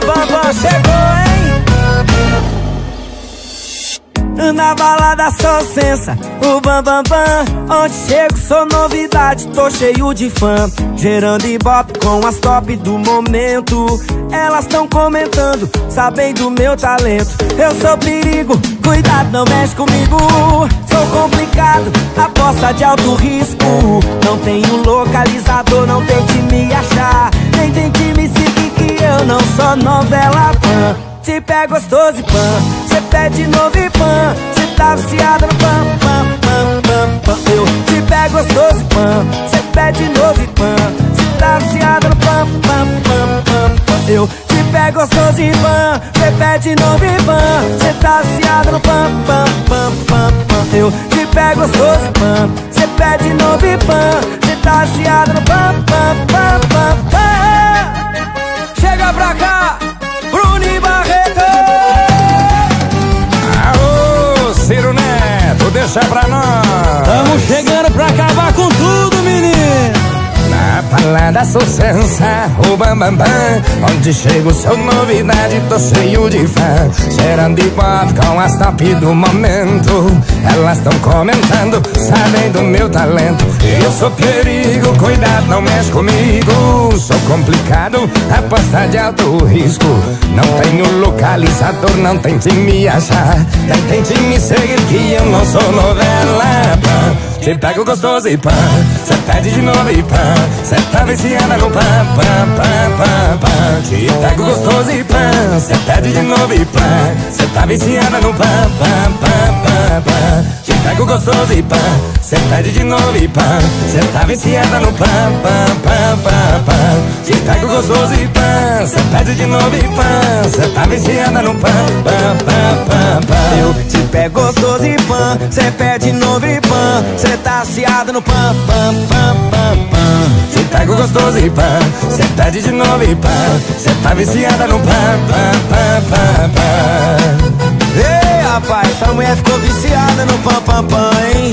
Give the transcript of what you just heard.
Bam Bam chegou, hein? Na balada sou sensa, o Bam Bam Bam. Onde chego sou novidade, tô cheio de fã. Gerando ibope com as top do momento. Elas tão comentando, sabem do meu talento. Eu sou perigo, cuidado, não mexe comigo. Sou complicado, aposta de alto risco. Não tenho localizador, não tente me achar. Nem tente me seguir que eu não sou novela pan. Te pé gostoso e pan, cê pede novo e pan. Cê tá viciado no pan, pan, pan, pan, pan. Eu te pé gostoso e pan, cê pede novo e pan. Cê tá viciado no pan, pan, pan, pan, pan. Eu te pé gostoso e pan, cê pede novo e pan. Cê tá viciado no pan, pan, pan, pan, pan. Eu te pé gostoso e pan, cê pede novo e pan. Cê tá viciado no pan, pan, pan, pan, pan. Chega pra cá, Bruno Barreto. Alô, Ciro Neto, deixa pra nós. Tamo chegando pra acabar com tudo, menino. Na balada sou sensa, o Bam Bam Bam. Onde chego sou novidade, tô cheio de fã. Cheirando de pop com as top do momento. Elas tão comentando, sabem do meu talento. Eu sou perigo, cuidado, não mexe comigo. Sou complicado, aposta de alto risco. Não tenho localizador, não tente me achar. Nem tente me seguir que eu não sou novela pan. Te pego gostoso e pã, cê pede de novo e pã. Cê tá viciada no pã, pã, pã, pã, pã. Te pego gostoso e pã, cê pede de novo e pã. Cê tá viciada no pã, pã, pã, pã, pã. Te pego gostoso e pã, cê pede de novo e pã. Cê tá viciada no pã, pã, pã, pã, pã. Te pego gostoso e pã, cê pede de novo e pã. Cê tá viciada no pã, pã, pã, pã, pã. Eu te pego gostoso e pã, cê pede novo e pã. Cê tá viciado no pam, pam, pam, pam, pam. Te pego gostoso e pã, cê pede de novo e pã. Cê tá viciada no pã, pã, pã, pã, pã. Ei, rapaz, essa mulher ficou viciada no pam, pam, pam, hein?